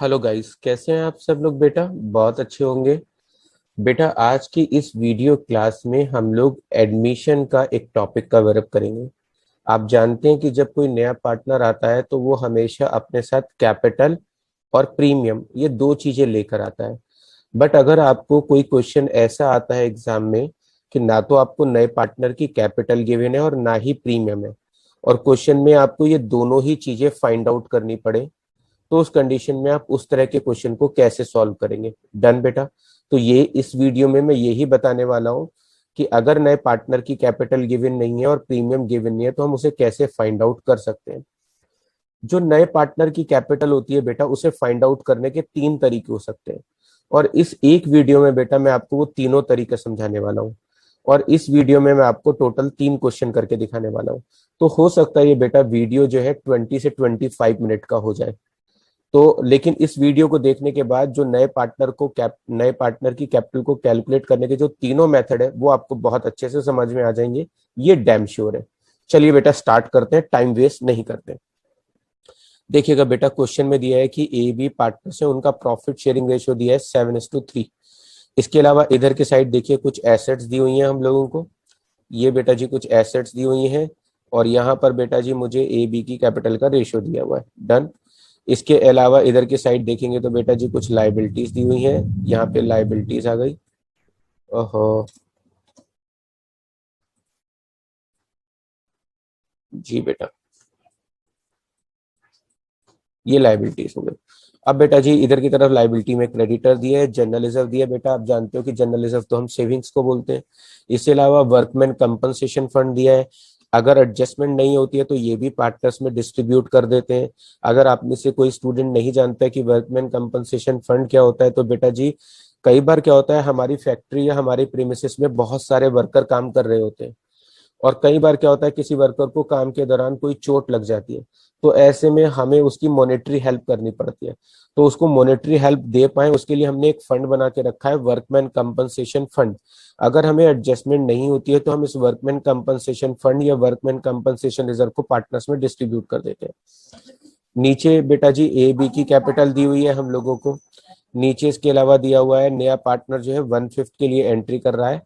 Hello guys, कैसे हैं आप सब लोग? बेटा बहुत अच्छे होंगे। बेटा आज की इस वीडियो क्लास में हम लोग एडमिशन का एक टॉपिक कवर अप करेंगे। आप जानते हैं कि जब कोई नया पार्टनर आता है तो वो हमेशा अपने साथ कैपिटल और प्रीमियम ये दो चीजें लेकर आता है। बट अगर आपको कोई क्वेश्चन ऐसा आता है एग्जाम में कि ना तो आपको नए पार्टनर की कैपिटल गिवन है और ना ही प्रीमियम है, और क्वेश्चन में आपको ये दोनों ही चीजें फाइंड आउट करनी पड़े, तो उस कंडीशन में आप उस तरह के क्वेश्चन को कैसे सॉल्व करेंगे? डन बेटा। तो ये इस वीडियो में मैं यही बताने वाला हूं कि अगर नए पार्टनर की कैपिटल गिवन नहीं है और प्रीमियम गिवन नहीं है तो हम उसे कैसे फाइंड आउट कर सकते हैं। जो नए पार्टनर की कैपिटल होती है बेटा, उसे फाइंड आउट करने के तीन तरीके हो सकते हैं, और इस एक वीडियो में बेटा मैं आपको वो तीनों तरीके समझाने वाला हूँ। और इस वीडियो में मैं आपको टोटल 3 क्वेश्चन करके दिखाने वाला हूँ। तो हो सकता है ये बेटा वीडियो जो है 20 से 25 मिनट का हो जाए। तो लेकिन इस वीडियो को देखने के बाद जो नए पार्टनर की कैपिटल को कैलकुलेट करने के जो तीनों मेथड है वो आपको बहुत अच्छे से समझ में आ जाएंगे, ये डैम श्योर है। चलिए बेटा स्टार्ट करते हैं, टाइम वेस्ट नहीं करते। देखिएगा बेटा, क्वेश्चन में दिया है कि ए बी पार्टनर्स है, उनका प्रॉफिट शेयरिंग रेशियो दिया है 7:3। इसके अलावा इधर के साइड देखिए कुछ एसेट्स दी हुई हैं हम लोगों को। ये बेटा जी कुछ एसेट्स दी हुई हैं, और यहाँ पर बेटा जी मुझे ए बी की कैपिटल का रेशियो दिया हुआ है। डन। इसके अलावा इधर की साइड देखेंगे तो बेटा जी कुछ लाइबिलिटीज दी हुई हैं, यहाँ पे लाइबिलिटीज आ गई। ओहो, जी बेटा, ये लाइबिलिटीज हो गई। अब बेटा जी इधर की तरफ लाइबिलिटी में क्रेडिटर दिया है, जनरल रिजर्व दिया है। बेटा आप जानते हो कि जनरल रिजर्व तो हम सेविंग्स को बोलते हैं। इसके अलावा वर्कमैन कंपनसेशन फंड दिया है। अगर एडजस्टमेंट नहीं होती है तो ये भी पार्टनर्स में डिस्ट्रीब्यूट कर देते हैं। अगर आप में से कोई स्टूडेंट नहीं जानता है कि वर्कमैन कंपनसेशन फंड क्या होता है, तो बेटा जी कई बार क्या होता है, हमारी फैक्ट्री या हमारी प्रीमिसेस में बहुत सारे वर्कर काम कर रहे होते हैं, और कई बार क्या होता है किसी वर्कर को काम के दौरान कोई चोट लग जाती है, तो ऐसे में हमें उसकी मॉनेटरी हेल्प करनी पड़ती है। तो उसको मॉनेटरी हेल्प दे पाए उसके लिए हमने एक फंड बना के रखा है, वर्कमैन कंपनसेशन फंड। अगर हमें एडजस्टमेंट नहीं होती है तो हम इस वर्कमैन कंपनसेशन फंड या वर्कमैन कंपनसेशन रिजर्व को पार्टनर्स में डिस्ट्रीब्यूट कर देते हैं। नीचे बेटा जी ए बी की कैपिटल दी हुई है हम लोगों को। नीचे इसके अलावा दिया हुआ है नया पार्टनर जो है 1/5 के लिए एंट्री कर रहा है।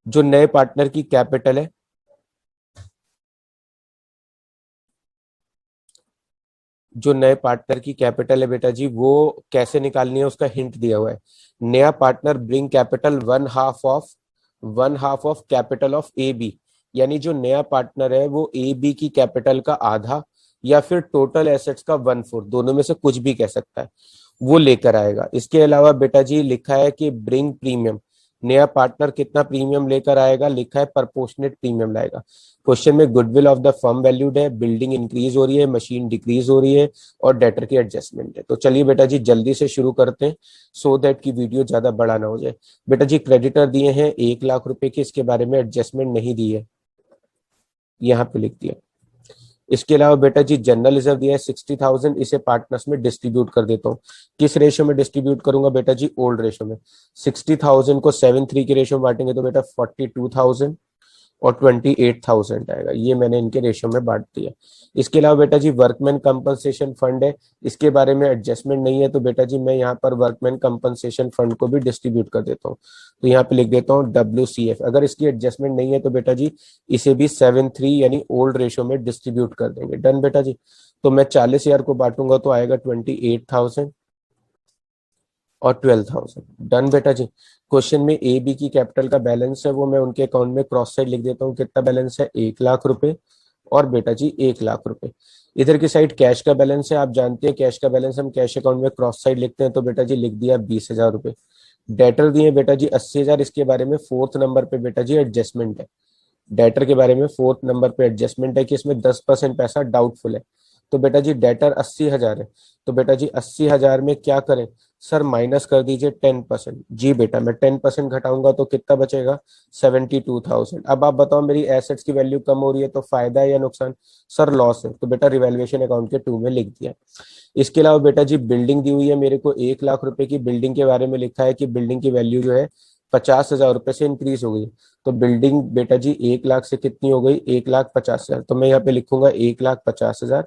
जो नए पार्टनर की कैपिटल है, जो नए पार्टनर की कैपिटल है बेटा जी वो कैसे निकालनी है उसका हिंट दिया हुआ है। नया partner bring capital one half of capital of A B. यानी जो नया पार्टनर है वो ए बी की कैपिटल का आधा या फिर टोटल एसेट्स का 1/4, दोनों में से कुछ भी कह सकता है, वो लेकर आएगा। इसके अलावा बेटा जी लिखा है कि ब्रिंग प्रीमियम, नया पार्टनर कितना प्रीमियम लेकर आएगा, लिखा है प्रपोर्शनेट प्रीमियम लाएगा। क्वेश्चन में goodwill of the firm valued है, बिल्डिंग इंक्रीज हो रही है, मशीन डिक्रीज हो रही है, और डेटर की एडजस्टमेंट है। तो चलिए बेटा जी जल्दी से शुरू करते हैं, सो दैट की वीडियो ज्यादा बड़ा ना हो जाए। बेटा जी क्रेडिटर दिए हैं 1 लाख रुपए के, इसके बारे में एडजस्टमेंट नहीं दी है, यहाँ पे लिख दिया। इसके अलावा बेटा जी जनरल रिजर्व दिया है 60,000, इसे पार्टनर्स में डिस्ट्रीब्यूट कर देता हूँ। किस रेशियो में डिस्ट्रीब्यूट करूंगा बेटा जी? ओल्ड रेशियो में। 60,000 को 7/3 के रेशियो में बांटेंगे तो बेटा 42,000 और 28,000 आएगा। ये मैंने इनके रेशियो में बांट दिया। इसके अलावा बेटा जी वर्कमैन कंपनसेशन फंड है, इसके बारे में एडजस्टमेंट नहीं है, तो बेटा जी मैं यहाँ पर वर्कमैन कंपनसेशन फंड को भी डिस्ट्रीब्यूट कर देता हूँ। तो यहाँ पे लिख देता हूँ WCF। अगर इसकी एडजस्टमेंट नहीं है तो बेटा जी इसे भी 7/3 यानी ओल्ड रेशियो में डिस्ट्रीब्यूट कर देंगे। डन बेटा जी। तो मैं 40,000 को बांटूंगा तो आएगा 28,000 और 12,000। डन बेटा जी। क्वेश्चन में ए बी की कैपिटल का बैलेंस है वो मैं उनके अकाउंट में क्रॉस साइड लिख देता हूँ। कितना बैलेंस है? 1 लाख रुपए, और बेटा जी 1 लाख रुपए। इधर की साइड कैश का बैलेंस है, आप जानते हैं कैश का बैलेंस हम कैश अकाउंट में क्रॉस साइड लिखते हैं, तो बेटा जी लिख दिया 20,000 रुपए। डेटर दिए बेटा जी 80,000, इसके बारे में फोर्थ नंबर पे बेटा जी एडजस्टमेंट है। डेटर के बारे में फोर्थ नंबर पे एडजस्टमेंट है कि इसमें 10% पैसा डाउटफुल है। तो बेटा जी डेटर 80,000 है, तो बेटा जी 80,000 में क्या करें सर? माइनस कर दीजिए 10%। जी बेटा मैं 10% घटाऊंगा तो कितना बचेगा? 72,000। अब आप बताओ मेरी एसेट्स की वैल्यू कम हो रही है तो फायदा है या नुकसान? सर लॉस है, तो बेटा रिवैल्यूएशन अकाउंट के 2 में लिख दिया। इसके अलावा बेटा जी बिल्डिंग दी हुई है मेरे को 1 लाख रुपए की, बिल्डिंग के बारे में लिखा है कि बिल्डिंग की वैल्यू जो है 50,000 रुपए से इंक्रीज हो गई। तो बिल्डिंग बेटा जी 1 लाख से कितनी हो गई? 1,50,000। तो मैं यहाँ पे लिखूंगा 1,50,000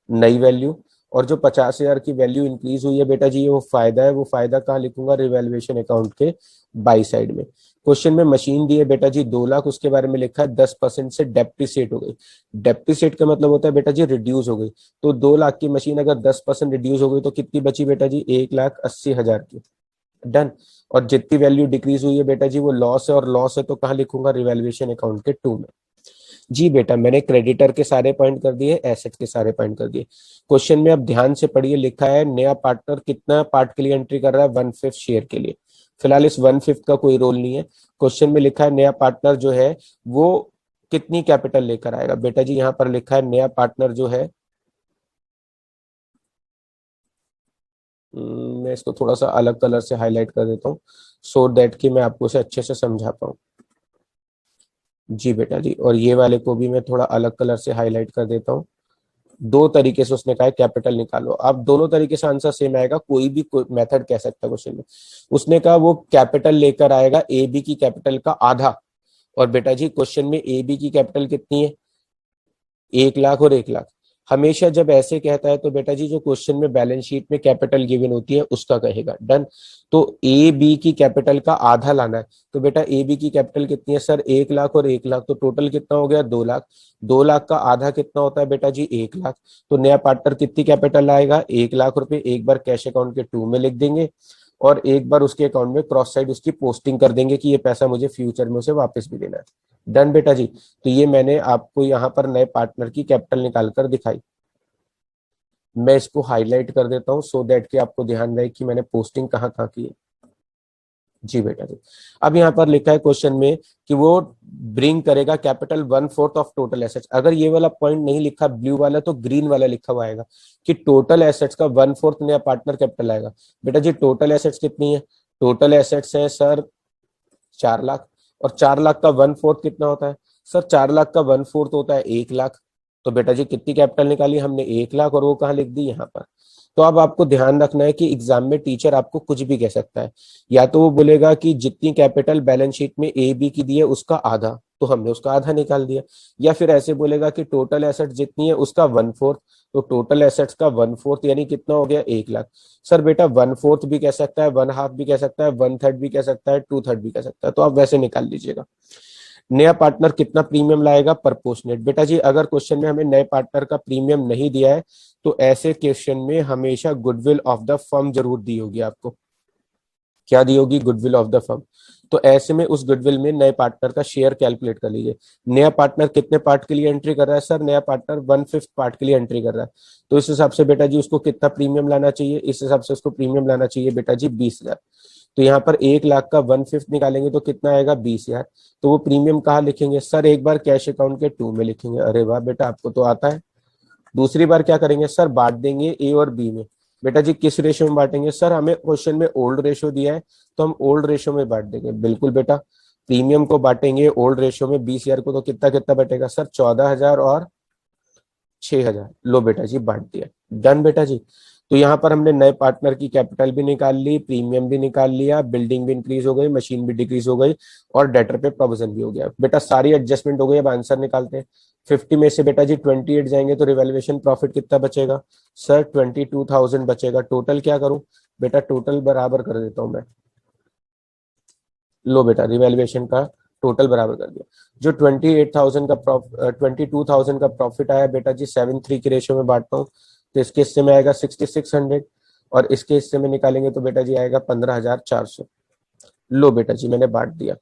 नई वैल्यू, और जो 50,000 की वैल्यू इंक्रीज हुई है बेटा जी, ये वो फायदा है, वो फायदा कहाँ लिखूंगा, रिवैल्यूएशन अकाउंट के बाई साइड में। क्वेश्चन में मशीन दी है बेटा जी 2 लाख, उसके बारे में लिखा है 10% से डेप्रिसिएट हो गई। डेप्रिसिएट का मतलब होता है बेटा जी रिड्यूस हो गई। तो 2 लाख की मशीन अगर 10% रिड्यूस हो गई तो कितनी बची बेटा जी, 1,80,000 की। डन। और जितनी वैल्यू डिक्रीज हुई है बेटा जी वो लॉस है, और लॉस है तो कहाँ लिखूंगा, रिवैल्यूएशन अकाउंट के 2 में। जी बेटा, मैंने क्रेडिटर के सारे पॉइंट कर दिए, एसेट के सारे पॉइंट कर दिए। क्वेश्चन में अब ध्यान से पढ़िए, लिखा है नया पार्टनर कितना पार्ट के लिए एंट्री कर रहा है, 1/5 शेयर के लिए। फिलहाल इस 1/5 का कोई रोल नहीं है। क्वेश्चन में लिखा है नया पार्टनर जो है वो कितनी कैपिटल लेकर आएगा। बेटा जी यहाँ पर लिखा है नया पार्टनर जो है, मैं इसको थोड़ा सा अलग कलर से हाईलाइट कर देता हूँ, सो दैट कि मैं आपको इसे अच्छे से समझा पाऊँ। जी बेटा जी, और ये वाले को भी मैं थोड़ा अलग कलर से हाईलाइट कर देता हूँ। दो तरीके से उसने कहा है कैपिटल निकालो, अब दोनों तरीके से आंसर सेम आएगा, कोई भी मेथड कह सकता है क्वेश्चन में। उसने कहा वो कैपिटल लेकर आएगा ए बी की कैपिटल का आधा। और बेटा जी क्वेश्चन में ए बी की कैपिटल कितनी है, 1 लाख और 1 लाख। हमेशा जब ऐसे कहता है तो बेटा जी जो क्वेश्चन में बैलेंस शीट में कैपिटल गिवन होती है उसका कहेगा। डन। तो ए बी की कैपिटल का आधा लाना है। तो बेटा ए बी की कैपिटल कितनी है सर, 1 लाख और 1 लाख, तो टोटल कितना हो गया, 2 लाख। 2 लाख का आधा कितना होता है बेटा जी, 1 लाख। तो नया पार्टनर कितनी कैपिटल लाएगा, 1 लाख रुपए, एक बार कैश अकाउंट के 2 में लिख देंगे, और एक बार उसके अकाउंट में क्रॉस साइड उसकी पोस्टिंग कर देंगे कि ये पैसा मुझे फ्यूचर में उसे वापस भी देना है। डन बेटा जी। तो ये मैंने आपको यहाँ पर नए पार्टनर की कैपिटल निकाल कर दिखाई। मैं इसको हाईलाइट कर देता हूँ सो दैट कि आपको ध्यान रहे कि मैंने पोस्टिंग कहाँ कहाँ की है। जी बेटा जी। अब यहाँ पर लिखा है क्वेश्चन में कि वो ब्रिंग करेगा कैपिटल 1/4 ऑफ टोटल एसेट्स। अगर ये वाला पॉइंट नहीं लिखा ब्लू वाला तो ग्रीन वाला लिखा हुआ आएगा कि टोटल एसेट्स का 1/4 नया पार्टनर कैपिटल आएगा। बेटा जी टोटल एसेट्स कितनी है, टोटल एसेट्स है सर 4 लाख। और 4 लाख का 1/4 कितना होता है सर, 4 लाख का 1/4 होता है 1 लाख। तो बेटा जी कितनी कैपिटल निकाली हमने, 1 लाख, और वो कहाँ लिख दी, यहाँ पर। तो अब आपको ध्यान रखना है कि एग्जाम में टीचर आपको कुछ भी कह सकता है। या तो वो बोलेगा कि जितनी कैपिटल बैलेंस शीट में ए बी की दी है उसका आधा, तो हमने उसका आधा निकाल दिया। या फिर ऐसे बोलेगा कि टोटल एसेट जितनी है उसका 1/4, तो टोटल एसेट्स का 1/4 यानी कितना हो गया, 1 लाख। सर बेटा 1/4 भी कह सकता है, 1/2 भी कह सकता है, 1/3 भी कह सकता है, 2/3 भी कह सकता है, तो आप वैसे निकाल लीजिएगा। नया पार्टनर कितना प्रीमियम लाएगा, प्रपोर्शनेट। बेटा जी अगर क्वेश्चन में हमें नए पार्टनर का प्रीमियम नहीं दिया है तो ऐसे क्वेश्चन में हमेशा गुडविल ऑफ द फर्म जरूर दी होगी आपको। क्या दी होगी, गुडविल ऑफ द फर्म। तो ऐसे में उस गुडविल में नए पार्टनर का शेयर कैलकुलेट कर लीजिए। नया पार्टनर कितने पार्ट के लिए एंट्री कर रहा है सर, नया पार्टनर 1/5 पार्ट के लिए एंट्री कर रहा है। तो इस हिसाब से बेटा जी उसको कितना प्रीमियम लाना चाहिए, इस हिसाब से उसको प्रीमियम लाना चाहिए बेटा जी 20,000। तो यहाँ पर 1 लाख का 1/5 निकालेंगे तो कितना आएगा, 20,000। तो वो प्रीमियम कहाँ लिखेंगे सर, एक बार कैश अकाउंट के 2 में लिखेंगे। अरे वाह बेटा आपको तो आता है। दूसरी बार क्या करेंगे सर, बांट देंगे ए और बी में। बेटा जी किस रेशियो में बांटेंगे सर, हमें क्वेश्चन में ओल्ड रेशियो दिया है तो हम ओल्ड रेशियो में बांट देंगे। बिल्कुल बेटा, प्रीमियम को बांटेंगे ओल्ड रेशियो में 20,000 को, तो कितना कितना बटेगा सर, 14,000 और 6,000। लो बेटा जी बांट दिया। डन बेटा जी। तो यहाँ पर हमने नए पार्टनर की कैपिटल भी निकाल ली, प्रीमियम भी निकाल लिया, बिल्डिंग भी इंक्रीज हो गई, मशीन भी डिक्रीज हो गई, और डेटर पे प्रोविजन भी हो गया। बेटा सारी एडजस्टमेंट हो गई, अब आंसर निकालते हैं। 50 में से बेटा जी 28 जाएंगे तो रिवैल्यूएशन प्रॉफिट कितना बचेगा सर, 22,000 बचेगा। टोटल क्या करूं बेटा, टोटल बराबर कर देता हूं मैं। लो बेटा रिवैल्यूएशन का टोटल बराबर कर दिया। जो 22,000 का प्रॉफिट आया बेटा जी 7:3 की रेशियो में बांटता हूँ, तो इसके हिस्से में आएगा 6,600, और इसके हिस्से में निकालेंगे तो बेटा जी आएगा 15,400। लो बेटा जी मैंने बांट दिया।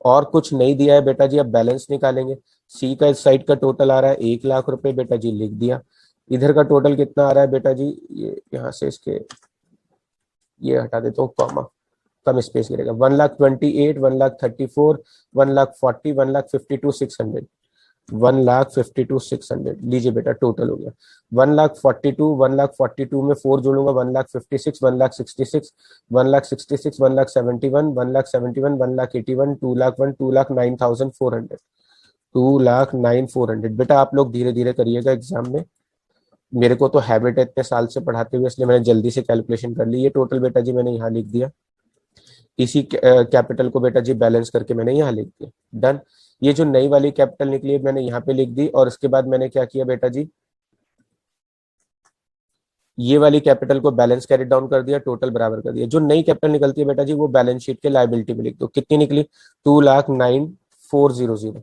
और कुछ नहीं दिया है बेटा जी, अब बैलेंस निकालेंगे। सी का इस साइड का टोटल आ रहा है 1 लाख रुपए, बेटा जी लिख दिया। इधर का टोटल कितना आ रहा है बेटा जी, ये यहाँ से इसके ये हटा देता हूँ कॉमा, कम स्पेस गिरेगा। 1,28,000, 1,34,000, 1,40,000, 1,52,600, 1,52,600। लीजिए बेटा टोटल हो गया 1,42,000। 1,42,000 में 4 जोड़ूंगा 1,56,000, 1,66,000, 1,66,000, 1,71,000, 1,71,000, 1,81,000, 2,01,000, 2,09,400, 2,09,400। बेटा आप लोग धीरे धीरे करिएगा एग्जाम में, मेरे को तो हैबिट है इतने साल से पढ़ाते हुए, इसलिए मैंने जल्दी से कैलकुलेशन कर ली। ये टोटल बेटा जी मैंने यहाँ लिख दिया, इसी कैपिटल को बेटा जी बैलेंस करके मैंने यहाँ लिख दिया। डन। ये जो नई वाली कैपिटल निकली है मैंने यहाँ पे लिख दी, और इसके बाद मैंने क्या किया बेटा जी, ये वाली कैपिटल को बैलेंस कैरी डाउन कर दिया, टोटल बराबर कर दिया। जो नई कैपिटल निकलती है बेटा जी वो बैलेंस शीट के लायबिलिटी में लिख दो। कितनी निकली? 2,09,400।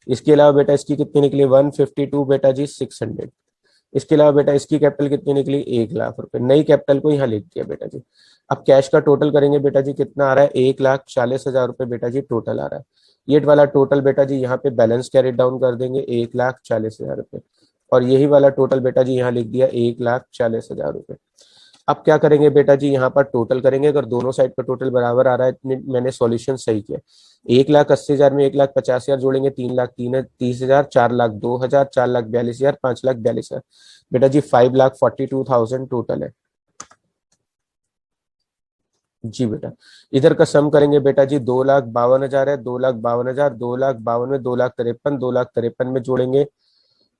इसके अलावा बेटा इसकी कितनी निकली? 152 बेटा जी 600। इसके अलावा बेटा इसकी कैपिटल कितनी निकली? 1 लाख रुपए। नई कैपिटल को यहाँ लिख दिया बेटा जी। अब कैश का टोटल करेंगे बेटा जी, कितना आ रहा है? 1,40,000 रुपए बेटा जी टोटल आ रहा है। ये वाला टोटल बेटा जी यहाँ पे बैलेंस कैरी डाउन कर देंगे, 1,40,000 रुपए। और यही वाला टोटल बेटा जी यहाँ लिख दिया, 1,40,000 रुपए। अब क्या करेंगे बेटा जी, यहाँ पर टोटल करेंगे। अगर दोनों साइड का टोटल बराबर आ रहा है, मैंने सॉल्यूशन सही किया। 1,80,000 में 1,50,000 जोड़ेंगे, 3,30,000, 4,02,000, 4,42,000, 5,42,000। बेटा जी 5,42,000 टोटल है। जी बेटा, इधर का सम करेंगे बेटा जी, 2,52,000 है, 2,52,000, 2,52,000 में 2,53,000, 2,53,000 में जोड़ेंगे,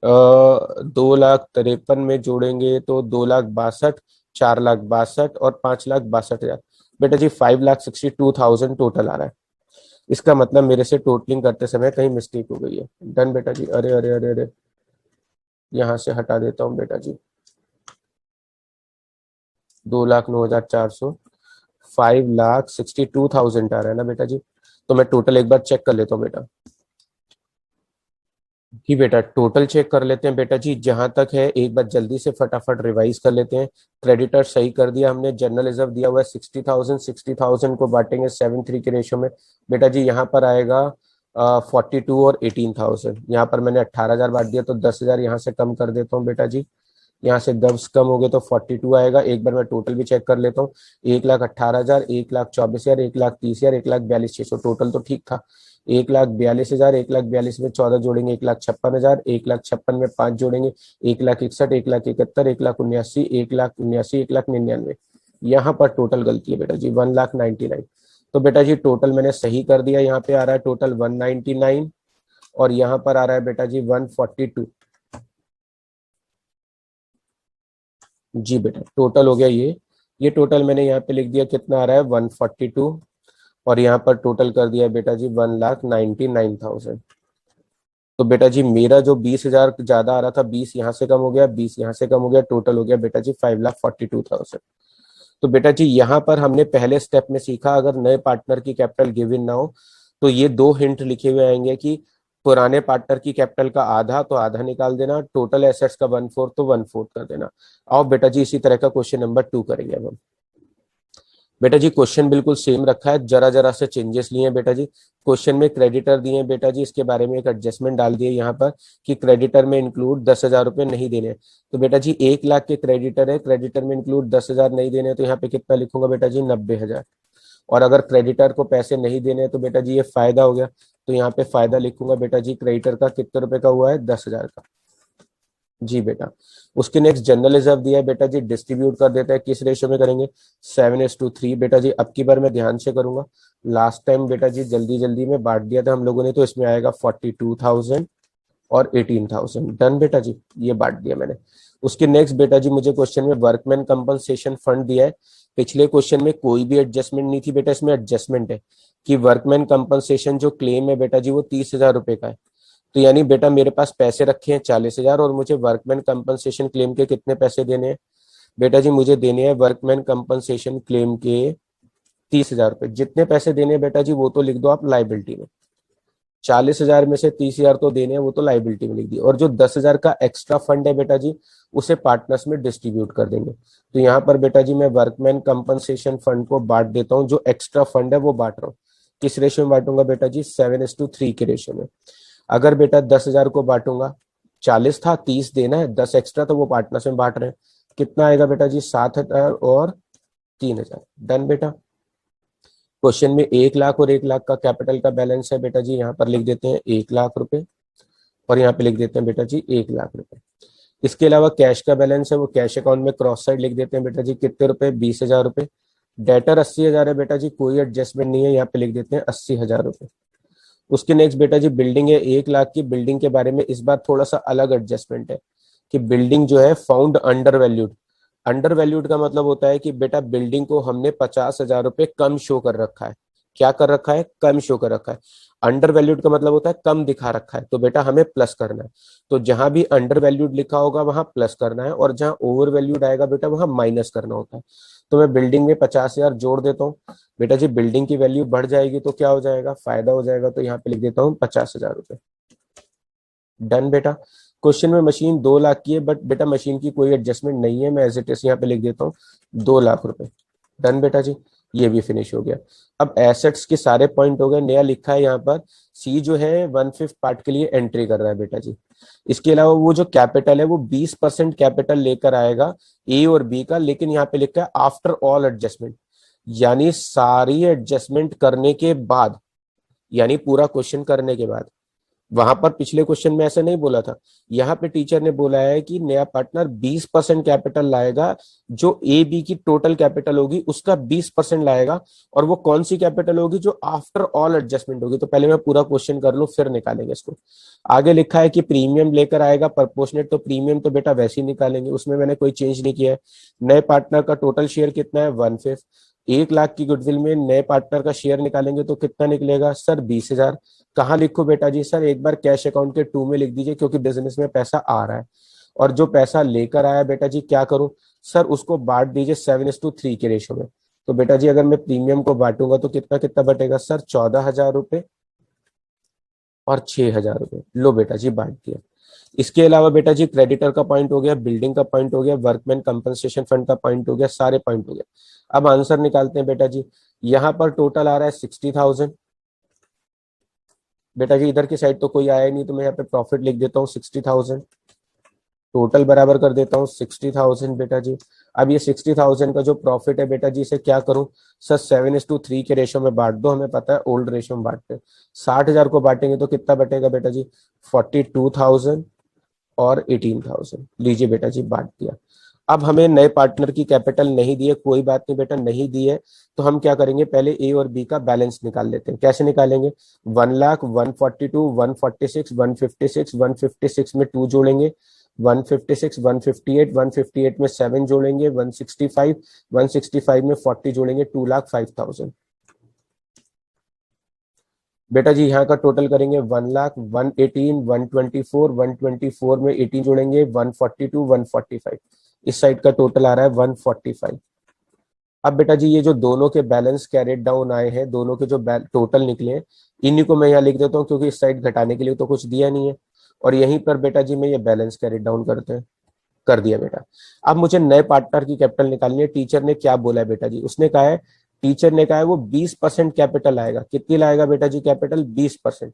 2,53,000 में जोड़ेंगे तो 2,62,000, 4,62,000 और 5,62,000। बेटा जी 5,62,000 टोटल आ रहा है। इसका मतलब मेरे से टोटलिंग करते समय कहीं मिस्टेक हो गई है। डन बेटा जी। अरे अरे अरे अरे, यहाँ से हटा देता हूँ बेटा जी। 2,09,400, 5,62,000 आ रहा है ना बेटा जी। तो मैं टोटल एक बार चेक कर लेता हूँ बेटा। जी बेटा, टोटल चेक कर लेते हैं बेटा जी। जहां तक है एक बार जल्दी से फटाफट रिवाइज कर लेते हैं। क्रेडिटर सही कर दिया हमने। जनरल रिजर्व दिया हुआ है 60,000, 60,000 को बांटेंगे 7:3 के रेशियो में। बेटा जी यहाँ पर आएगा 42 और 18,000। यहाँ पर मैंने 18,000 बांट दिया तो 10,000 यहाँ से कम कर देता हूँ बेटा जी। यहाँ से 10 कम हो गए तो 42 आएगा। एक बार मैं टोटल भी चेक कर लेता हूँ। 1,18,000, 1,24,000, 1,30,000, 1,42,600 टोटल तो ठीक था। 1,42,000, 1,42 में 14 जोड़ेंगे 1,56,000, 1,56 में 5 जोड़ेंगे 1,61,000, 1,71,000, 1,79,000, 1,79,000, 1,99,000। यहाँ पर टोटल गलती है बेटा जी, 1,99,000। तो बेटा जी टोटल मैंने सही कर दिया। यहाँ पे आ रहा है टोटल 199 और यहाँ पर आ रहा है बेटा जी 142। जी बेटा टोटल हो गया ये टोटल मैंने यहाँ पे लिख दिया। कितना आ रहा है? 142। और यहाँ पर टोटल कर दिया बेटा जी 1,99,000। तो बेटा जी मेरा जो 20,000 ज्यादा आ रहा था, 20 यहाँ से कम हो गया, 20 यहाँ से कम हो गया, टोटल हो गया बेटा जी 5,42,000। तो बेटा जी यहाँ पर हमने पहले स्टेप में सीखा, अगर नए पार्टनर की कैपिटल गिवन ना हो तो ये दो हिंट लिखे हुए आएंगे कि पुराने पार्टनर की कैपिटल का आधा तो आधा निकाल देना, टोटल एसेट्स का 1/4 तो 1/4 कर देना। आओ बेटा जी इसी तरह का क्वेश्चन नंबर 2 करेंगे अब हम। बेटा जी क्वेश्चन बिल्कुल सेम रखा है, जरा जरा से चेंजेस लिए हैं बेटा जी। क्वेश्चन में क्रेडिटर दिए हैं बेटा जी, इसके बारे में एक एडजस्टमेंट डाल दिए यहाँ पर कि क्रेडिटर में इंक्लूड 10,000 रुपए नहीं देने। तो बेटा जी 1 लाख के क्रेडिटर है, क्रेडिटर में इंक्लूड 10,000 नहीं देने, तो यहाँ पे कितना लिखूंगा बेटा जी? 90,000। और अगर क्रेडिटर को पैसे नहीं देने तो बेटा जी ये फायदा हो गया, तो यहाँ पे फायदा लिखूंगा बेटा जी। क्रेडिटर का कितने रुपए का हुआ है? 10,000 का। जी बेटा। उसके नेक्स्ट जनरल रिजर्व दिया है बेटा जी, डिस्ट्रीब्यूट कर देते हैं। किस रेशियो में करेंगे? 7:3 बेटा जी। अब की बार मैं ध्यान से करूंगा। लास्ट टाइम बेटा जी जल्दी जल्दी में बांट दिया था हम लोगों ने, तो इसमें आएगा 42,000 और 18,000। डन बेटा जी, ये बांट दिया मैंने। उसके नेक्स्ट बेटा जी मुझे क्वेश्चन में वर्कमैन कंपनसेशन फंड दिया है। पिछले क्वेश्चन में कोई भी एडजस्टमेंट नहीं थी बेटा, इसमें एडजस्टमेंट है कि वर्कमैन कंपनसेशन जो क्लेम है बेटा जी वो 30,000 रुपए का है। तो यानी बेटा मेरे पास पैसे रखे हैं 40,000 और मुझे वर्कमैन कंपनसेशन क्लेम के कितने पैसे देने हैं? बेटा जी मुझे देने हैं वर्कमैन कंपनसेशन क्लेम के 30,000 रुपए। जितने पैसे देने हैं बेटा जी वो तो लिख दो आप लाइबिलिटी में। 40,000 में से 30,000 तो देने हैं, वो तो लाइबिलिटी में लिख दिए। और जो 10,000 का एक्स्ट्रा फंड है बेटा जी उसे पार्टनर्स में डिस्ट्रीब्यूट कर देंगे। तो यहाँ पर बेटा जी मैं वर्कमैन कंपनसेशन फंड को बांट देता हूँ, जो एक्स्ट्रा फंड है वो बांट रहा हूँ। किस रेशियो में बांटूंगा बेटा जी? 7:3 के रेशियो में। अगर बेटा 10,000 को बांटूंगा, 40 था 30 देना है, 10 एक्स्ट्रा तो वो पार्टनर्स में बांट रहे हैं। कितना आएगा बेटा जी? 7,000 और 3,000। डन बेटा। क्वेश्चन में 1 लाख और 1 लाख का कैपिटल का बैलेंस है बेटा जी, यहाँ पर लिख देते हैं 1 लाख रुपए और यहाँ पे लिख देते हैं बेटा जी 1 लाख रुपए। इसके अलावा कैश का बैलेंस है, वो कैश अकाउंट में क्रॉस साइड लिख देते हैं बेटा जी। कितने रुपए? 20,000 रुपए। डेटर 80,000 है बेटा जी, कोई एडजस्टमेंट नहीं है, यहाँ पे लिख देते हैं 80,000 रुपए। उसके नेक्स्ट बेटा जी बिल्डिंग है 1 लाख की। बिल्डिंग के बारे में इस बार थोड़ा सा अलग एडजस्टमेंट है कि बिल्डिंग जो है found under valued. Under valued का मतलब होता है कि बेटा बिल्डिंग को हमने 50,000 रुपए कम शो कर रखा है। क्या कर रखा है, कम शो कर रखा है। अंडर वैल्यूड का मतलब होता है कम दिखा रखा है, तो बेटा हमें प्लस करना है। तो जहां भी अंडर वैल्यूड लिखा होगा वहां प्लस करना है, और जहां ओवर वैल्यूड आएगा बेटा वहां माइनस करना होता है। तो मैं बिल्डिंग में 50,000 जोड़ देता हूँ। बेटा जी बिल्डिंग की वैल्यू बढ़ जाएगी तो क्या हो जाएगा, फायदा हो जाएगा, तो यहाँ पे लिख देता हूँ 50,000 रुपए। डन बेटा। क्वेश्चन में मशीन 2 लाख की है, बट बेटा मशीन की कोई एडजस्टमेंट नहीं है, मैं एज इट इज यहाँ पे लिख देता हूँ 2 लाख रुपए। डन बेटा जी, ये भी फिनिश हो गया। अब एसेट्स के सारे पॉइंट हो गए। नया लिखा है यहाँ पर, सी जो है 1/5 पार्ट के लिए एंट्री कर रहा है बेटा जी। इसके अलावा वो जो कैपिटल है वो 20% कैपिटल लेकर आएगा ए और बी का, लेकिन यहाँ पे लिखा है आफ्टर ऑल एडजस्टमेंट, यानी सारी एडजस्टमेंट करने के बाद, यानी पूरा क्वेश्चन करने के बाद। वहां पर पिछले क्वेश्चन में ऐसा नहीं बोला था, यहाँ पे टीचर ने बोला है कि नया पार्टनर 20% कैपिटल लाएगा, जो ए बी की टोटल कैपिटल होगी उसका 20% लाएगा, और वो कौन सी कैपिटल होगी, जो आफ्टर ऑल एडजस्टमेंट होगी। तो पहले मैं पूरा क्वेश्चन कर लूं फिर निकालेंगे इसको। आगे लिखा है कि प्रीमियम लेकर आएगा प्रपोर्शनेट, तो प्रीमियम तो बेटा वैसे ही निकालेंगे, उसमें मैंने कोई चेंज नहीं किया है। नए पार्टनर का टोटल शेयर कितना है, 1/5। 1 लाख की गुडविल में नए पार्टनर का शेयर निकालेंगे तो कितना निकलेगा सर, 20,000। कहाँ लिखो बेटा जी, सर एक बार कैश अकाउंट के 2 में लिख दीजिए, क्योंकि बिजनेस में पैसा आ रहा है। और जो पैसा लेकर आया बेटा जी क्या करूं, सर उसको बांट दीजिए 7:3 के रेशो में। तो बेटा जी अगर मैं प्रीमियम को बांटूंगा तो कितना कितना बटेगा सर, 14,000 रुपए और 6,000 रुपए। लो बेटा जी बांट दिया। इसके अलावा बेटा जी क्रेडिटर का पॉइंट हो गया, बिल्डिंग का पॉइंट हो गया, वर्कमैन कंपनसेशन फंड का पॉइंट हो गया, सारे पॉइंट हो गए। अब आंसर निकालते हैं बेटा जी। यहाँ पर टोटल आ रहा है 60,000। बेटा जी इधर की साइड तो कोई आया नहीं, तो मैं यहाँ पे प्रॉफिट लिख देता हूँ 60,000। टोटल बराबर कर देता हूँ 60,000 बेटा जी। अब ये 60,000 का जो प्रॉफिट है बेटा जी, इसे क्या करूं सर, 7:3 के रेशो में बांट दो, हमें पता है ओल्ड रेशो में बांटते हैं। 60,000 को बांटेंगे तो कितना बटेगा बेटा जी, 42,000 और 18,000। लीजिए बेटा जी बांट दिया। अब हमें नए पार्टनर की कैपिटल नहीं दी है, कोई बात नहीं बेटा, नहीं दी है तो हम क्या करेंगे, पहले ए और बी का बैलेंस निकाल लेते हैं। कैसे निकालेंगे, 1 लाख, 142, 146, 156, 156 में 2 जोड़ेंगे, 156, 158, 158 में 7 जोड़ेंगे, 165, 165 में 40 जोड़ेंगे, 2,05,000। बेटा जी यहाँ का टोटल करेंगे 1 लाख, 118, 124, 124 में 18 जोड़ेंगे, 142, 145। इस साइड का टोटल आ रहा है 145। अब बेटा जी ये जो दोनों के बैलेंस कैरेट डाउन आए हैं, दोनों के जो टोटल निकले हैं, इन्हीं को मैं यहाँ लिख देता हूँ, क्योंकि इस साइड घटाने के लिए तो कुछ दिया नहीं है। और यहीं पर बेटा जी मैं ये बैलेंस कैरेट डाउन करते हैं, कर दिया बेटा। अब मुझे नए पार्टनर की कैपिटल निकालनी है। टीचर ने क्या बोला है बेटा जी, उसने कहा है, टीचर ने कहा है वो 20% कैपिटल आएगा। कितनी लाएगा बेटा जी कैपिटल, 20%।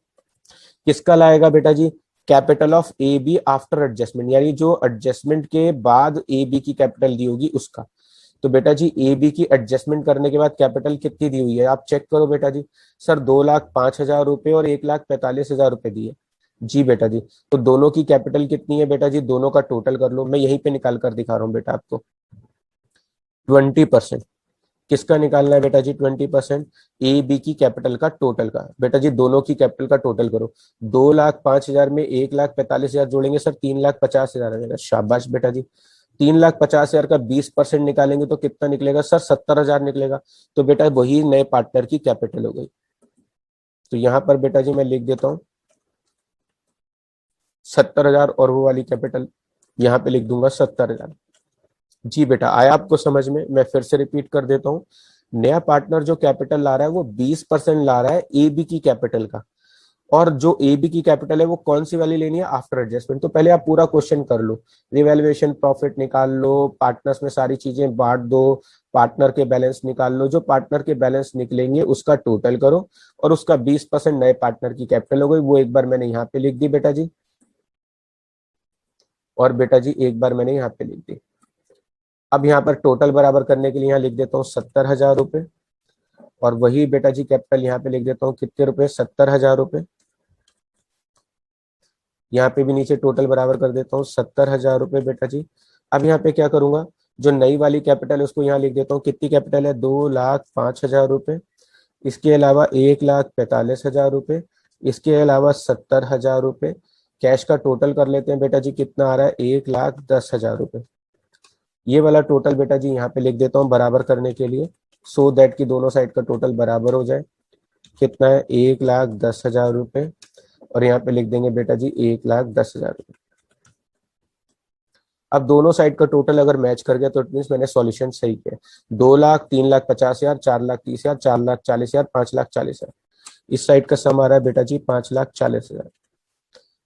किसका लाएगा बेटा जी, capital of A B after adjustment, यानी जो एडजस्टमेंट के बाद ए बी की कैपिटल दी होगी उसका। तो बेटा जी ए बी की एडजस्टमेंट करने के बाद कैपिटल कितनी दी हुई है, आप चेक करो बेटा जी। सर 2,05,000 रुपए और 1,45,000 रुपए दिए। जी बेटा जी, तो दोनों की कैपिटल कितनी है बेटा जी, दोनों का टोटल कर लो, मैं यहीं पे निकाल कर दिखा रहा हूँ बेटा आपको। 20%। किसका निकालना है बेटा जी, 20%। ए बी की कैपिटल का टोटल का। बेटा जी दोनों की कैपिटल का टोटल करो। 2,05,000 में 1,45,000 जोड़ेंगे सर, 3,50,000 आ जाएगा। शाबाश बेटा जी। 3,50,000 का 20% निकालेंगे तो कितना निकलेगा सर, 70,000 निकलेगा। तो बेटा वही नए पार्टनर की कैपिटल हो गई। तो यहाँ पर बेटा जी मैं लिख देता हूँ 70,000, और वो वाली कैपिटल यहाँ पे लिख दूंगा 70,000। जी बेटा आया आपको समझ में, मैं फिर से रिपीट कर देता हूँ। नया पार्टनर जो कैपिटल ला रहा है वो 20% ला रहा है ए बी की कैपिटल का, और जो ए बी की कैपिटल है वो कौन सी वाली लेनी है, आफ्टर एडजस्टमेंट। तो पहले आप पूरा क्वेश्चन कर लो, रिवैल्यूएशन प्रॉफिट निकाल लो, पार्टनर्स में सारी चीजें बांट दो, पार्टनर के बैलेंस निकाल लो, जो पार्टनर के बैलेंस निकलेंगे उसका टोटल करो, और उसका 20% नए पार्टनर की कैपिटल हो गई, वो एक बार मैंने यहाँ पे लिख दी बेटा जी, और बेटा जी एक बार मैंने यहाँ पे लिख दी। अब यहाँ पर टोटल बराबर करने के लिए यहाँ लिख देता हूँ 70,000 रुपए, और वही बेटा जी कैपिटल यहाँ पे लिख देता हूँ कितने रुपए, 70,000 रुपए। यहाँ पे भी नीचे टोटल बराबर कर देता हूँ 70,000 रुपए बेटा जी। अब यहाँ पे क्या करूंगा, जो नई वाली कैपिटल है उसको यहाँ लिख देता हूँ, कितनी कैपिटल है, 2,05,000 रुपए। इसके अलावा 1,45,000 रुपए। इसके अलावा 70,000 रुपए। कैश का टोटल कर लेते हैं बेटा जी, कितना आ रहा है, 1,10,000 रुपए। ये वाला टोटल बेटा जी यहाँ पे लिख देता हूँ बराबर करने के लिए, सो दैट कि दोनों साइड का टोटल बराबर हो जाए। कितना है 1,10,000 रुपए, और यहाँ पे लिख देंगे बेटा जी 1,10,000 रुपए। अब दोनों साइड का टोटल अगर मैच कर गया तो इट मीन मैंने सॉल्यूशन सही किया। 2,00,000, 3,50,000, 4,30,000, 4,40,000, 5,40,000। इस साइड का सम आ रहा है बेटा जी 5,40,000।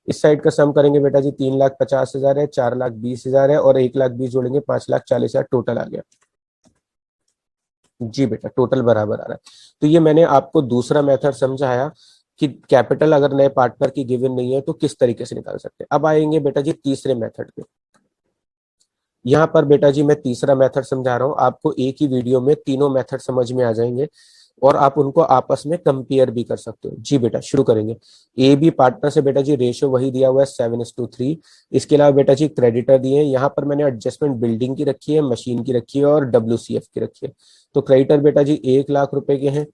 इस साइड का सम करेंगे बेटा जी 3,50,000 है, 4,20,000 है, और 1,20,000 जोड़ेंगे 5,40,000 टोटल आ गया। जी बेटा टोटल बराबर आ रहा है। तो ये मैंने आपको दूसरा मेथड समझाया कि कैपिटल अगर नए पार्टनर की गिवन नहीं है तो किस तरीके से निकाल सकते हैं। अब आएंगे बेटा जी तीसरे मेथड पे। यहाँ पर बेटा जी मैं तीसरा मेथड समझा रहा हूँ आपको, एक ही वीडियो में तीनों मेथड समझ में आ जाएंगे और आप उनको आपस में कंपेयर भी कर सकते हो। जी बेटा शुरू करेंगे। ए बी पार्टनर से बेटा जी रेशियो वही दिया हुआ है 7:3। इसके अलावा बेटा जी क्रेडिटर दिए हैं, यहाँ पर मैंने एडजस्टमेंट बिल्डिंग की रखी है, मशीन की रखी है और WCF की रखी है। तो क्रेडिटर बेटा जी 1,00,000 रुपए के हैं,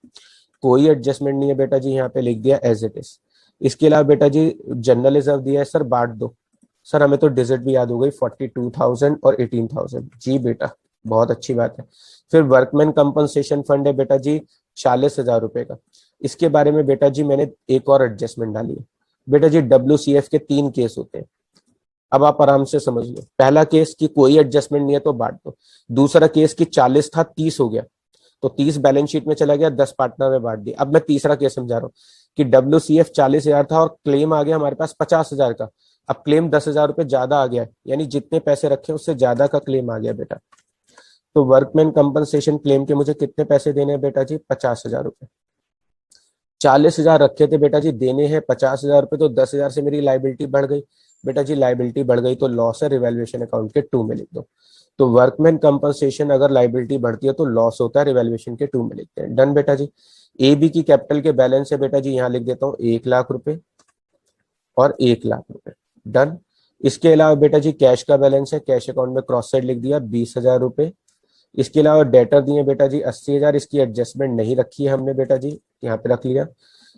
कोई एडजस्टमेंट नहीं है बेटा जी, यहाँ पे लिख दिया एज इट इज। इसके अलावा बेटा जी जनरल रिजर्व दिया है, सर बांट दो। सर हमें तो डिजिट भी याद हो गई, 42,000 और 18,000। जी बेटा बहुत अच्छी बात है। फिर वर्कमैन कंपनसेशन फंड है बेटा जी 40,000 रुपए का। इसके बारे में बेटा जी मैंने एक और एडजस्टमेंट डाली है। बेटा जी WCF के 3 केस होते हैं, अब आप आराम से समझ लो। पहला केस की कोई एडजस्टमेंट नहीं है तो बांट दो। दूसरा केस की 40 था 30 हो गया, तो 30 बैलेंस शीट में चला गया, 10 पार्टनर में बांट दिया। अब मैं तीसरा केस समझा रहा हूँ कि WCF 40,000 था और क्लेम आ गया हमारे पास 50,000 का। अब क्लेम 10,000 रुपए ज्यादा आ गया, यानी जितने पैसे रखे उससे ज्यादा का क्लेम आ गया बेटा। तो वर्कमैन कंपनसेशन क्लेम के मुझे कितने पैसे देने हैं बेटा जी 50,000 रुपए। 40,000 रखे थे बेटा जी, देने हैं 50,000 रुपए, तो 10,000 से मेरी लाइबिलिटी बढ़ गई। बेटा जी लाइबिलिटी बढ़ गई तो लॉस है, रिवैल्यूएशन अकाउंट के 2 में लिख दो। तो वर्कमैन कंपनसेशन अगर लाइबिलिटी बढ़ती है तो लॉस होता है, रिवैल्यूएशन के 2 में लिखते हैं। डन बेटा जी। ए बी की कैपिटल के बैलेंस है बेटा जी, यहाँ लिख देता हूँ 1,00,000 रुपए और 1,00,000 रुपए। डन। इसके अलावा बेटा जी कैश का बैलेंस है, कैश अकाउंट में क्रॉस साइड लिख दिया 20,000 रुपए। इसके अलावा डेटर दिए बेटा जी 80,000, इसकी एडजस्टमेंट नहीं रखी है हमने बेटा जी, यहाँ पे रख लिया।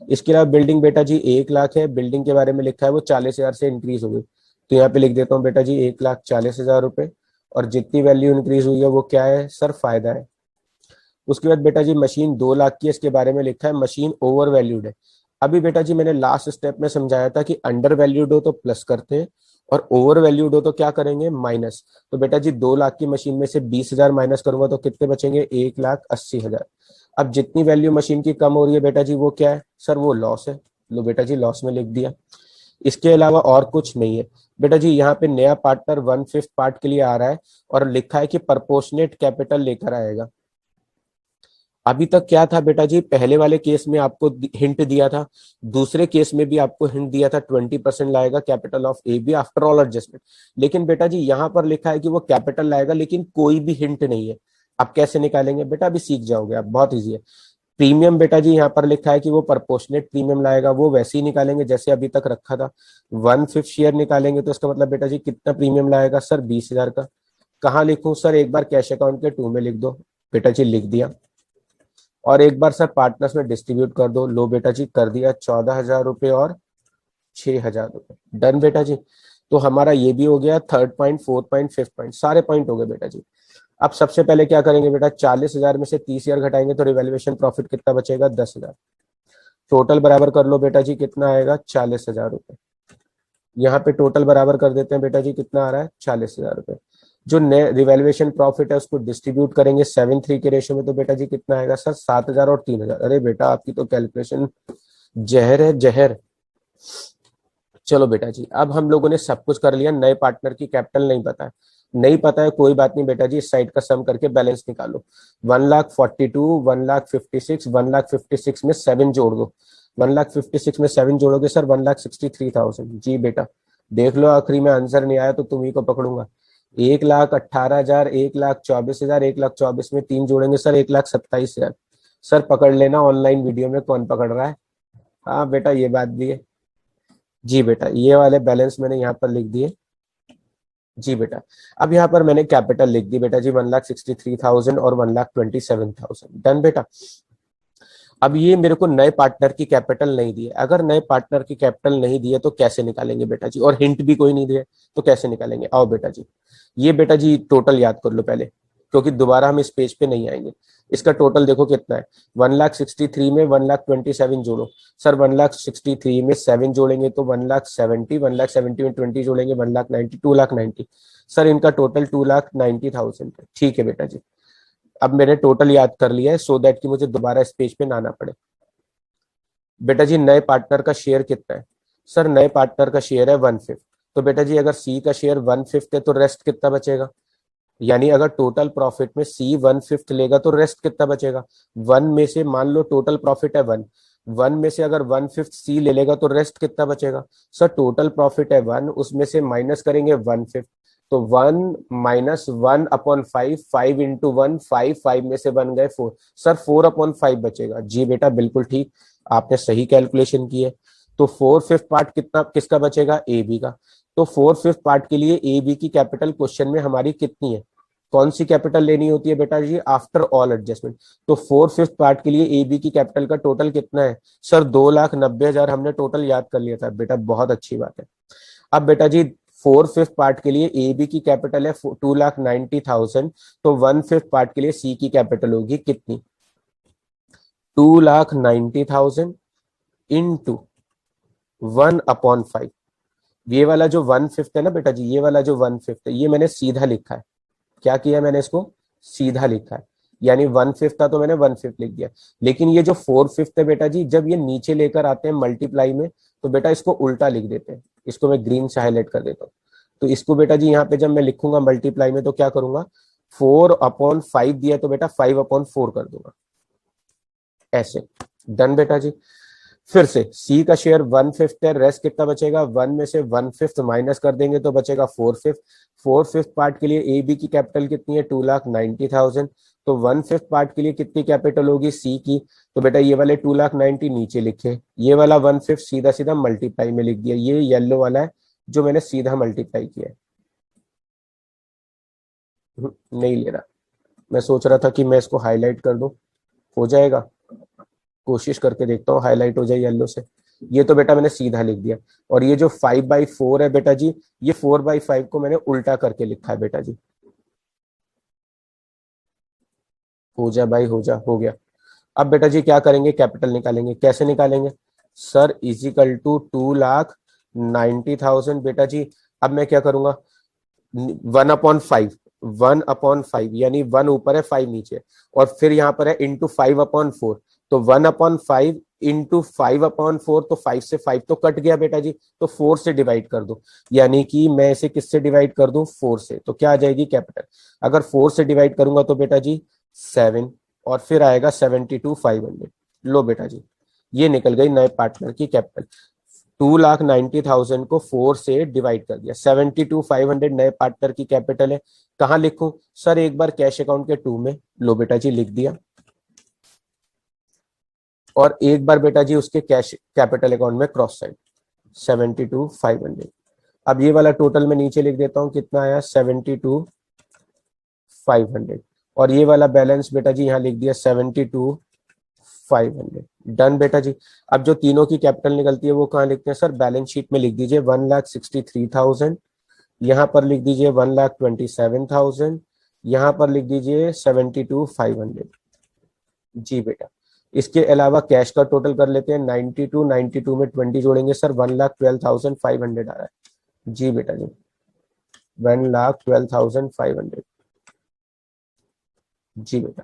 इसके अलावा बिल्डिंग बेटा जी 1,00,000 है, बिल्डिंग के बारे में लिखा है वो 40,000 से इंक्रीज हो गई, तो यहाँ पे लिख देता हूँ बेटा जी 1,40,000 रुपए। और जितनी वैल्यू इंक्रीज हुई है वो क्या है सर, फायदा है। उसके बाद बेटा जी मशीन 2,00,000 की है, इसके बारे में लिखा है मशीन ओवर वैल्यूड है। अभी बेटा जी मैंने लास्ट स्टेप में समझाया था कि अंडर वैल्यूड हो तो प्लस करते हैं और ओवर वैल्यूड हो तो क्या करेंगे, माइनस। तो बेटा जी 2,00,000 की मशीन में से 20,000 माइनस करूंगा तो कितने बचेंगे, 1,80,000। अब जितनी वैल्यू मशीन की कम हो रही है बेटा जी वो क्या है सर, वो लॉस है। लो बेटा जी लॉस में लिख दिया। इसके अलावा और कुछ नहीं है बेटा जी। यहाँ पे नया पार्टनर 1/5 पार्ट के लिए आ रहा है और लिखा है कि प्रपोर्शनेट कैपिटल लेकर आएगा। अभी तक क्या था बेटा जी, पहले वाले केस में आपको हिंट दिया था, दूसरे केस में भी आपको हिंट दिया था 20% लाएगा capital of A B after all adjustment. लेकिन बेटा जी यहाँ पर लिखा है कि वो कैपिटल लाएगा लेकिन कोई भी हिंट नहीं है। आप कैसे निकालेंगे बेटा, अभी सीख जाओगे आप, बहुत ईजी है। प्रीमियम बेटा जी यहाँ पर लिखा है कि वो प्रपोर्शनेट प्रीमियम लाएगा, वो वैसे ही निकालेंगे जैसे अभी तक रखा था। 1/5 शेयर निकालेंगे तो इसका मतलब बेटा जी कितना प्रीमियम लाएगा सर, 20,000 का। कहाँ लिखूं सर, एक बार कैश अकाउंट के 2 में लिख दो। बेटा जी लिख दिया। और एक बार सर पार्टनर्स में डिस्ट्रीब्यूट कर दो। लो बेटा जी कर दिया, 14,000 रुपए और 6,000 रुपए। डन बेटा जी। तो हमारा ये भी हो गया, third point, fourth point, fifth point, सारे पॉइंट हो गए बेटा जी। अब सबसे पहले क्या करेंगे बेटा, 40,000 में से 30,000 घटाएंगे तो रिवैल्यूएशन प्रॉफिट कितना बचेगा, 10,000। टोटल बराबर कर लो बेटा जी, कितना आएगा, 40,000 रुपए। यहाँ पे टोटल बराबर कर देते हैं बेटा जी, कितना आ रहा है, 40,000 रुपए। जो रिवैल्यूएशन प्रॉफिट है उसको डिस्ट्रीब्यूट करेंगे 7:3 के रेशियो में, तो बेटा जी कितना आएगा सर, 7,000 और 3,000। अरे बेटा आपकी तो कैलकुलेशन जहर है जहर। चलो बेटा जी अब हम लोगों ने सब कुछ कर लिया, नए पार्टनर की कैपिटल नहीं पता है। नहीं पता है कोई बात नहीं बेटा जी, इस साइड का सम करके बैलेंस निकालो। 1,42,00,000, 1,56,00,000, 1,56,00,000 में 7 जोड़ दो। 1,56,00,000 में 7 जोड़ोगे सर 1,63,000। जी बेटा देख लो, आखिरी में आंसर नहीं आया तो तुम्ही को पकड़ूंगा। 1,18,000, 1,24,000, 1,24,000 में 3 जोड़ेंगे सर 1,27,000। सर पकड़ लेना ऑनलाइन वीडियो में कौन पकड़ रहा है। हाँ बेटा ये बात भी है। जी बेटा ये वाले बैलेंस मैंने यहाँ पर लिख दिए। जी बेटा अब यहाँ पर मैंने कैपिटल लिख दी बेटा जी, 1,63,000 और 1,27,000। डन बेटा। अब ये मेरे को नए पार्टनर की कैपिटल नहीं दी है, अगर नए पार्टनर की कैपिटल नहीं दी है तो कैसे निकालेंगे बेटा जी, और हिंट भी कोई नहीं दिया तो कैसे निकालेंगे। आओ बेटा जी, ये बेटा जी टोटल याद कर लो पहले। क्योंकि दोबारा हम इस पेज पे नहीं आएंगे। इसका टोटल देखो कितना है, 1,63 में 1,27 जोड़ो। सर 1,63 में 7 जोड़ेंगे तो 1,70, 1,70 में 20 जोड़ेंगे 1,90, 2,90। सर इनका टोटल 2,90,000 है। ठीक है बेटा जी, अब मैंने टोटल याद कर लिया है सो दैट कि मुझे दोबारा इस पेज पे ना आना पड़े। बेटा जी नए पार्टनर का शेयर कितना है? सर नए पार्टनर का शेयर है 1/5। तो बेटा जी अगर सी का शेयर 1/5 है तो रेस्ट कितना बचेगा? यानी अगर टोटल प्रॉफिट में सी 1/5 लेगा तो रेस्ट कितना बचेगा? वन में से मान लो टोटल प्रॉफिट है 1, 1 में से अगर 1/5 सी ले लेगा तो रेस्ट कितना बचेगा? सर टोटल प्रॉफिट है 1, उसमें से माइनस करेंगे 1/5, तो 1 माइनस 1/5, 5 इंटू 1 5, 5 में से बन गए 4। सर 4/5 बचेगा। जी बेटा बिल्कुल ठीक, आपने सही कैलकुलेशन की है। तो 4/5 पार्ट कितना किसका बचेगा? ए बी का। तो 4/5 पार्ट के लिए ए बी की कैपिटल क्वेश्चन में हमारी कितनी है? कौन सी कैपिटल लेनी होती है बेटा जी? After all adjustment. तो 4/5 पार्ट के लिए ए बी की कैपिटल का टोटल कितना है? सर 2,90,000 हमने टोटल याद कर लिया था बेटा, बहुत अच्छी बात है। अब बेटा जी 4/5 पार्ट के लिए ए बी की कैपिटल है 2,90,000, तो 1/5 पार्ट के लिए सी की कैपिटल होगी कितनी? 2,90,000 इंटू 1/5। ये वाला जो 1/5 है ना बेटा जी, ये वाला जो 1/5 है ये मैंने सीधा लिखा है। क्या किया मैंने? इसको सीधा लिखा है, यानी 1/5 था तो मैंने 1/5 लिख दिया। लेकिन ये जो 4/5 है बेटा जी, जब ये नीचे लेकर आते हैं मल्टीप्लाई में तो बेटा इसको उल्टा लिख देते हैं। इसको मैं ग्रीन से हाईलाइट कर देता हूँ। तो इसको बेटा जी यहाँ पे जब मैं लिखूंगा मल्टीप्लाई में तो क्या करूंगा, 4/5 दिया है तो बेटा 5/4 कर दूंगा, ऐसे। डन बेटा जी। फिर से सी का शेयर 1/5 है, रेस्ट कितना बचेगा? 1 में से 1/5 माइनस कर देंगे तो बचेगा 4/5। 4/5 पार्ट के लिए ए बी की कैपिटल कितनी है? 2,90,000। तो 1/5 पार्ट के लिए कितनी कैपिटल होगी सी की? तो बेटा ये वाले 2,90,000 नीचे लिखे, ये वाला 1/5 सीधा सीधा मल्टीप्लाई में लिख दिया। ये येलो वाला है जो मैंने सीधा मल्टीप्लाई किया है। नहीं ले रहा, मैं सोच रहा था कि मैं इसको हाईलाइट कर दूं, हो जाएगा। कोशिश करके देखता हूँ हाईलाइट हो जाए येलो से। ये तो बेटा मैंने सीधा लिख दिया। और ये जो 5/4 है बेटा जी, ये 4/5 को मैंने उल्टा करके लिखा है बेटा जी। हो जा भाई हो जा, हो गया। अब बेटा जी क्या करेंगे? कैपिटल निकालेंगे। कैसे निकालेंगे? सर इजिकल टू 2,90,000 बेटा जी। अब मैं क्या करूंगा, 1/5, 1/5 यानी 1 ऊपर है 5 नीचे, और फिर यहाँ पर है इंटू 5/4। तो 1/5 इंटू 5/4, तो 5 से 5 तो कट गया बेटा जी, तो 4 से डिवाइड कर दो। यानी कि मैं इसे किससे डिवाइड कर दूं? 4 से। तो क्या आ जाएगी कैपिटल? अगर 4 से डिवाइड करूंगा तो बेटा जी 7, और फिर आएगा 72,500। लो बेटा जी, ये निकल गई नए पार्टनर की कैपिटल। 2,90,000 को 4 से डिवाइड कर दिया, 72,500 नए पार्टनर की कैपिटल है। कहां लिखूं? सर एक बार कैश अकाउंट के 2 में। लो बेटा जी लिख दिया, और एक बार बेटा जी उसके कैश कैपिटल अकाउंट में क्रॉस साइड 72,500। अब ये वाला टोटल मैं नीचे लिख देता हूं, कितना आया? 72,500। और ये वाला बैलेंस बेटा जी यहाँ लिख दिया 72,500। डन बेटा जी। अब जो तीनों की कैपिटल निकलती है वो कहाँ लिखते हैं? सर बैलेंस शीट में लिख दीजिए 1,63,000, यहाँ पर लिख दीजिए 1,27,000, यहाँ पर लिख दीजिए 72,500। जी बेटा। इसके अलावा कैश का टोटल कर लेते हैं 92, 92 में 20 जोड़ेंगे सर 1,12,500 आ रहा है। जी बेटा जी 1,12,500। जी बेटा,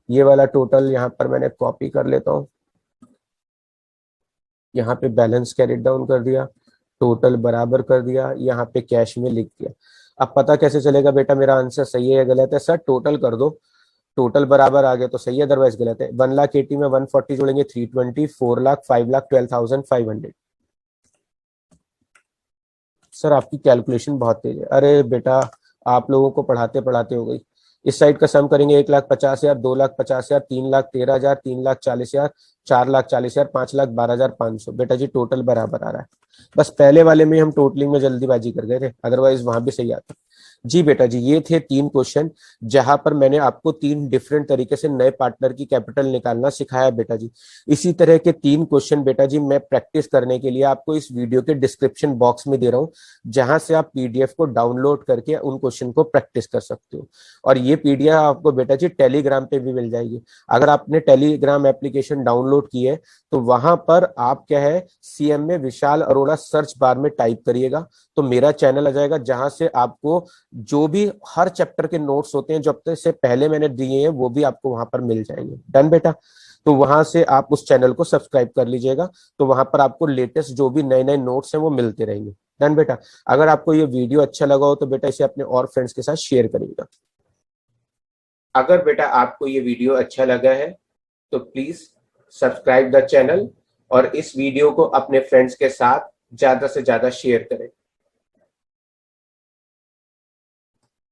ये वाला टोटल यहाँ पर मैंने कॉपी कर लेता हूँ। यहाँ पे बैलेंस कैरिड डाउन कर दिया, टोटल बराबर कर दिया, यहाँ पे कैश में लिख दिया। अब पता कैसे चलेगा बेटा मेरा आंसर सही है या गलत है? सर टोटल कर दो, टोटल बराबर आ गया तो सही है, अदरवाइज गलत है। 1,80,000 में 140 जोड़ेंगे 320, 4,00,000, 5,00,000, 12,500। सर आपकी कैलकुलेशन बहुत तेज है। अरे बेटा आप लोगों को पढ़ाते पढ़ाते हो गई। इस साइड का सम करेंगे 1,50,000, 2,50,000, 3,13,000, 3,40,000, 4,40,000, 5,12,500 बेटा जी टोटल बराबर आ रहा है। बस पहले वाले में हम टोटलिंग में जल्दीबाजी कर गए थे, अदरवाइज वहां भी सही आता। जी बेटा जी, ये थे 3 क्वेश्चन जहां पर मैंने आपको 3 डिफरेंट तरीके से नए पार्टनर की कैपिटल निकालना सिखाया बेटा जी। इसी तरह के 3 क्वेश्चन बेटा जी मैं प्रैक्टिस करने के लिए आपको इस वीडियो के डिस्क्रिप्शन बॉक्स में दे रहा हूं, जहां से आप पीडीएफ को डाउनलोड करके उन क्वेश्चन को प्रैक्टिस कर सकते हो। और ये पीडीएफ आपको बेटा जी टेलीग्राम पे भी मिल जाएगी। अगर आपने टेलीग्राम एप्लीकेशन डाउनलोड की है तो वहां पर आप क्या है, सीएमए विशाल अरोड़ा सर्च बार में टाइप करिएगा तो मेरा चैनल आ जाएगा, जहां से आपको जो भी हर चैप्टर के नोट्स होते हैं जो अब तक से पहले मैंने दिए हैं वो भी आपको वहां पर मिल जाएंगे। डन बेटा। तो वहां से आप उस चैनल को सब्सक्राइब कर लीजिएगा, तो वहां पर आपको लेटेस्ट जो भी नए नए नोट्स हैं वो मिलते रहेंगे। डन बेटा। अगर आपको ये वीडियो अच्छा लगा हो तो बेटा इसे अपने और फ्रेंड्स के साथ शेयर करिएगा। अगर बेटा आपको ये वीडियो अच्छा लगा है तो प्लीज सब्सक्राइब द चैनल और इस वीडियो को अपने फ्रेंड्स के साथ ज्यादा से ज्यादा शेयर करें।